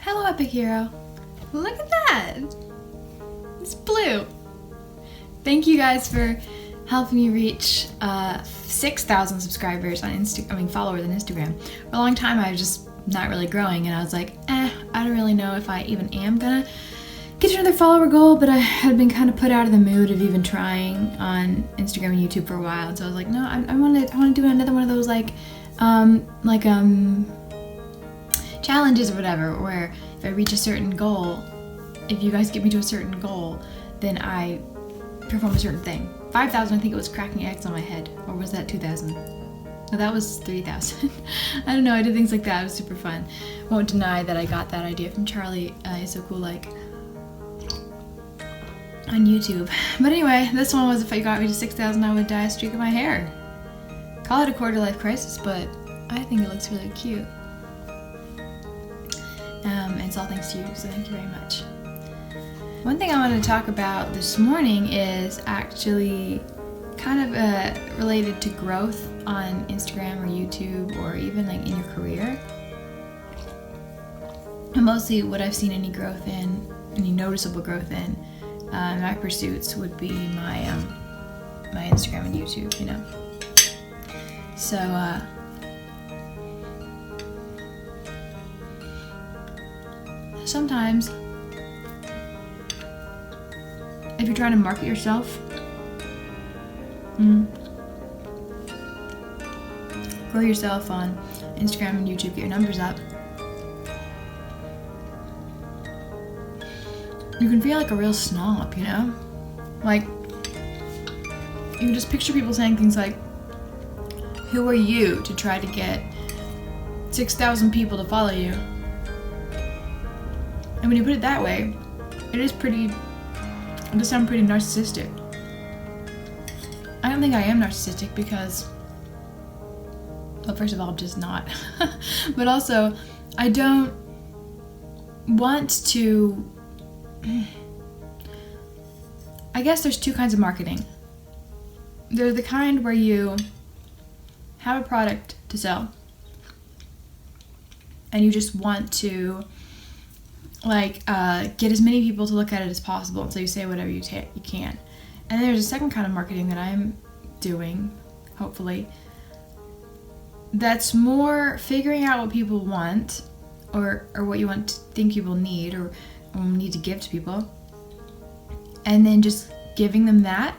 Hello, Epic Hero. Look at that. It's blue. Thank you guys for helping me reach 6,000 subscribers on followers on Instagram. For a long time, I was just not really growing, and I was like, I don't really know if I even am gonna get to another follower goal, but I had been kind of put out of the mood of even trying on Instagram and YouTube for a while, and so I was like, no, I want to do another one of those challenges or whatever, where if I reach a certain goal, if you guys get me to a certain goal, then I perform a certain thing. 5,000, I think it was cracking eggs on my head, or was that 2,000? No, that was 3,000. I don't know, I did things like that. It was super fun. Won't deny that I got that idea from Charlie. He's so cool, like, on YouTube. But anyway, this one was if I got me to 6,000, I would dye a streak of my hair. Call it a quarter-life crisis, but I think it looks really cute. And it's all thanks to you, so thank you very much. One thing I wanted to talk about this morning is actually kind of related to growth on Instagram or YouTube, or even like in your career. And mostly what I've seen any growth in, any noticeable growth in my pursuits would be my my Instagram and YouTube, you know. So sometimes if you're trying to market yourself, grow yourself on Instagram and YouTube, get your numbers up, you can feel like a real snob, you know? Like, you can just picture people saying things like, who are you to try to get 6,000 people to follow you? And when you put it that way, it does sound pretty narcissistic. I don't think I am narcissistic because, well, first of all, I'm just not. But also, I don't want to, I guess there's two kinds of marketing. There's the kind where you have a product to sell and you just want to get as many people to look at it as possible, and so you say whatever you can. And there's a second kind of marketing that I'm doing, hopefully, that's more figuring out what people want, or what you think people need, or need to give to people, and then just giving them that.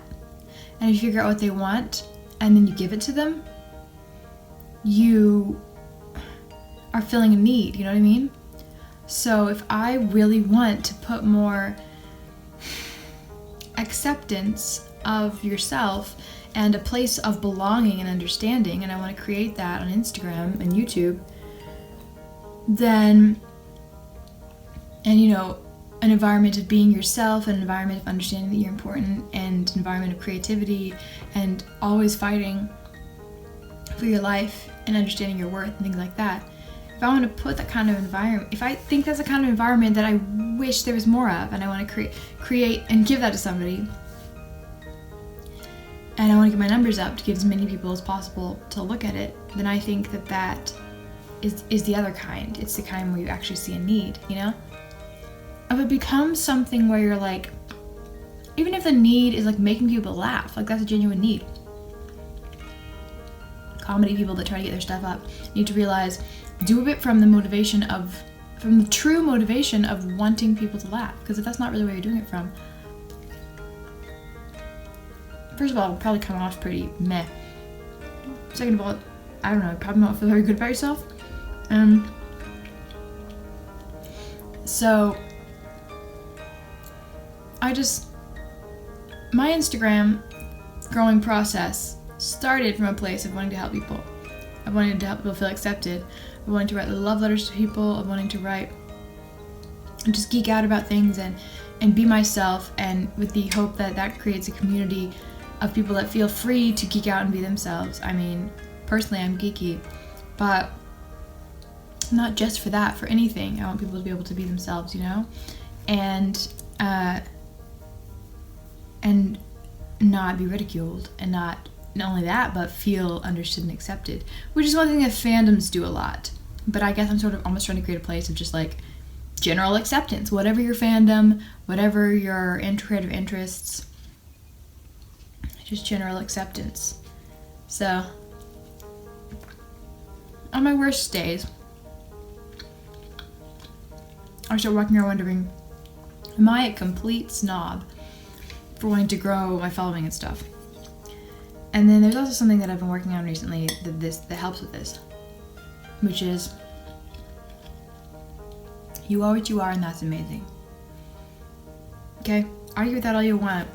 And if you figure out what they want and then you give it to them, you are filling a need, you know what I mean? So if I really want to put more acceptance of yourself and a place of belonging and understanding, and I want to create that on Instagram and YouTube, then, and you know, an environment of being yourself, an environment of understanding that you're important, and an environment of creativity, and always fighting for your life and understanding your worth and things like that. If I want to put that kind of environment, if I think that's the kind of environment that I wish there was more of, and I want to create and give that to somebody, and I want to get my numbers up to get as many people as possible to look at it, then I think that is the other kind. It's the kind where you actually see a need, you know? If it becomes something where you're like, even if the need is like making people laugh, like that's a genuine need. Comedy people that try to get their stuff up need to realize, do it from the true motivation of wanting people to laugh. Because if that's not really where you're doing it from, first of all, it'll probably come off pretty meh. Second of all, I don't know, probably not feel very good about yourself. So my Instagram growing process started from a place of wanting to help people. Of wanting to help people feel accepted. Of wanting to write love letters to people. Of wanting to write and just geek out about things and be myself, and with the hope that creates a community of people that feel free to geek out and be themselves. I mean, personally, I'm geeky, but not just for that, for anything. I want people to be able to be themselves, you know? And not be ridiculed, and not only that, but feel understood and accepted, which is one thing that fandoms do a lot. But I guess I'm sort of almost trying to create a place of just like general acceptance, whatever your fandom, whatever your creative interests, just general acceptance. So, on my worst days, I start walking around wondering, am I a complete snob for wanting to grow my following and stuff? And then there's also something that I've been working on recently that helps with this, which is, you are what you are, and that's amazing. Okay? Argue with that all you want.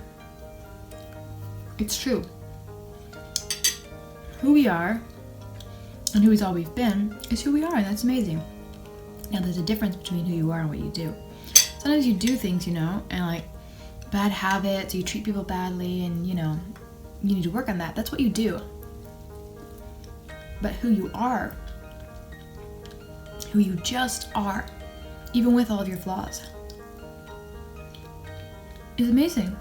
It's true. Who we are, and who we've always been, is who we are, and that's amazing. Now, there's a difference between who you are and what you do. Sometimes you do things, and like bad habits, you treat people badly, and you need to work on that. That's what you do. But who you are, who you just are, even with all of your flaws, is amazing.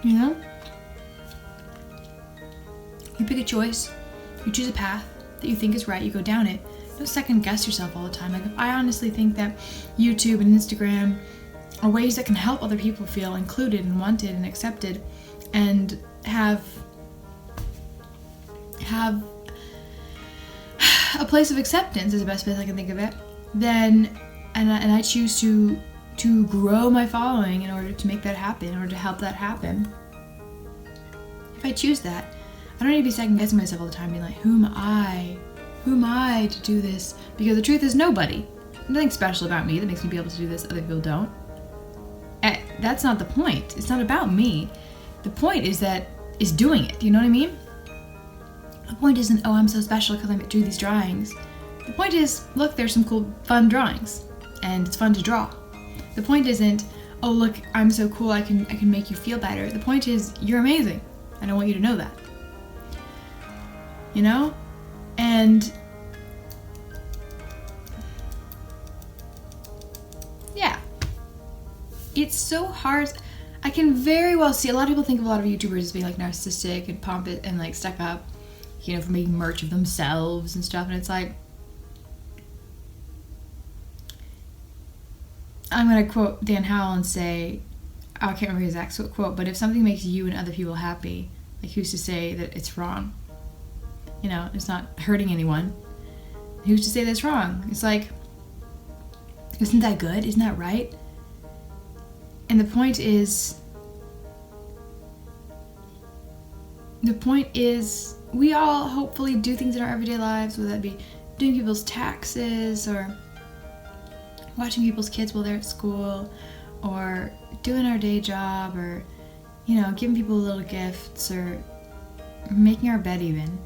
You pick a choice, you choose a path that you think is right, you go down it. Don't second guess yourself all the time. Like, I honestly think that YouTube and Instagram are ways that can help other people feel included and wanted and accepted, and have a place of acceptance is the best way I can think of it. And I choose to grow my following in order to make that happen, in order to help that happen. If I choose that, I don't need to be second guessing myself all the time, being like, who am I? Who am I to do this? Because the truth is, nobody. Nothing special about me that makes me be able to do this other people don't. That's not the point. It's not about me. The point is doing it. You know what I mean? The point isn't, oh, I'm so special because I drew these drawings. The point is, look, there's some cool, fun drawings, and it's fun to draw. The point isn't, oh, look, I'm so cool, I can make you feel better. The point is, you're amazing, and I want you to know that. And yeah, it's so hard. I can very well see, a lot of people think of a lot of YouTubers as being like narcissistic and pompous and like stuck up, for making merch of themselves and stuff, and it's like, I'm going to quote Dan Howell and say, I can't remember his exact quote, but if something makes you and other people happy, like, who's to say that it's wrong? It's not hurting anyone. Who's to say that's wrong? It's like, isn't that good? Isn't that right? And the point is, we all hopefully do things in our everyday lives, whether that be doing people's taxes, or watching people's kids while they're at school, or doing our day job, or, giving people little gifts, or making our bed even,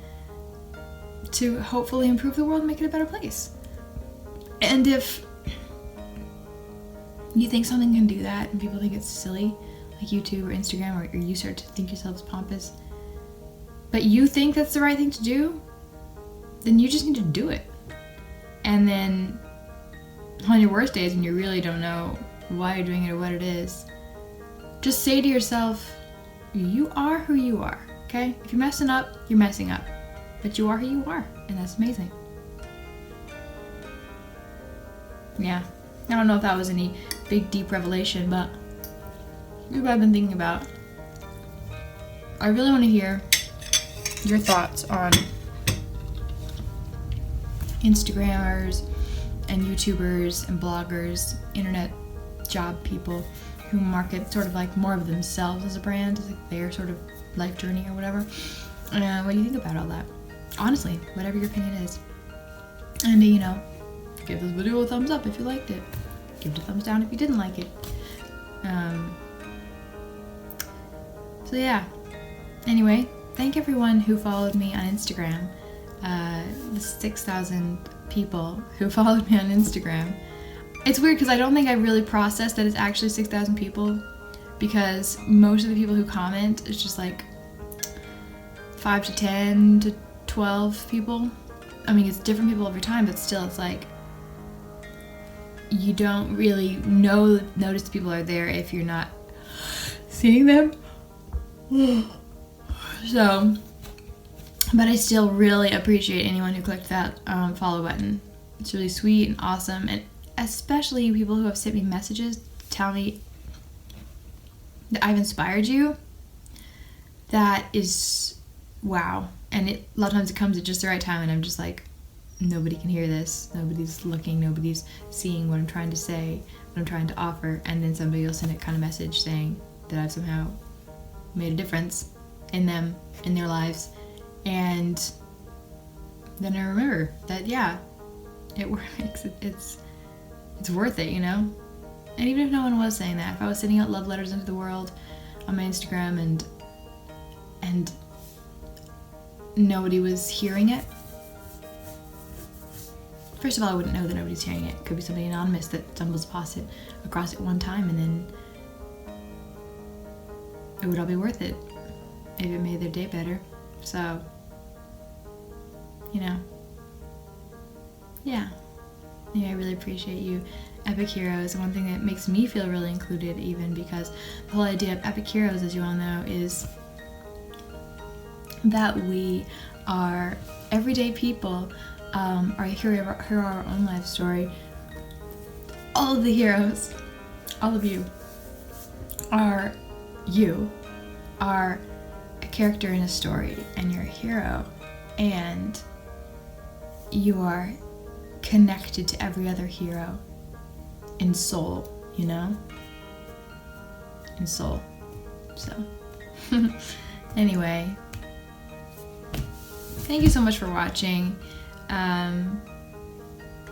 to hopefully improve the world and make it a better place. And if you think something can do that and people think it's silly, like YouTube or Instagram, or you start to think yourselves pompous, but you think that's the right thing to do, then you just need to do it. And then on your worst days, when you really don't know why you're doing it or what it is, just say to yourself, you are who you are, okay? If you're messing up, you're messing up. But you are who you are, and that's amazing. Yeah, I don't know if that was any big, deep revelation, but here's what I've been thinking about. I really want to hear your thoughts on Instagrammers and YouTubers and bloggers, internet job people who market sort of like more of themselves as a brand, like their sort of life journey or whatever. What do you think about all that? Honestly, whatever your opinion is. And give this video a thumbs up if you liked it. Give it a thumbs down if you didn't like it. So yeah. Anyway, thank everyone who followed me on Instagram. The 6,000 people who followed me on Instagram. It's weird because I don't think I really processed that it's actually 6,000 people, because most of the people who comment is just like 5 to 10 to 12 people. I mean, it's different people every time, but still, it's like you don't really notice the people are there if you're not seeing them. So, but I still really appreciate anyone who clicked that follow button. It's really sweet and awesome, and especially people who have sent me messages to tell me that I've inspired you. That is wow. And a lot of times it comes at just the right time, and I'm just like, nobody can hear this. Nobody's looking. Nobody's seeing what I'm trying to say, what I'm trying to offer. And then somebody will send a kind of message saying that I've somehow made a difference in them, in their lives. And then I remember that, yeah, it works. It's worth it, you know? And even if no one was saying that, if I was sending out love letters into the world on my Instagram and nobody was hearing it, first of all, I wouldn't know that nobody's hearing it. It could be somebody anonymous that stumbles across it one time, and then it would all be worth it if it made their day better. So, you know, yeah. I really appreciate you, Epic Heroes. And one thing that makes me feel really included, even because the whole idea of Epic Heroes, as you all know, is that we are everyday people, are hero of our own life story. All of the heroes, all of you are a character in a story, and you're a hero, and you are connected to every other hero in soul, you know? In soul. So, anyway, thank you so much for watching.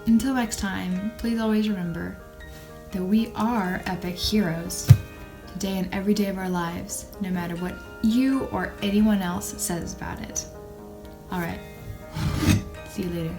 Until next time, please always remember that we are epic heroes today and every day of our lives, no matter what you or anyone else says about it. Alright, see you later.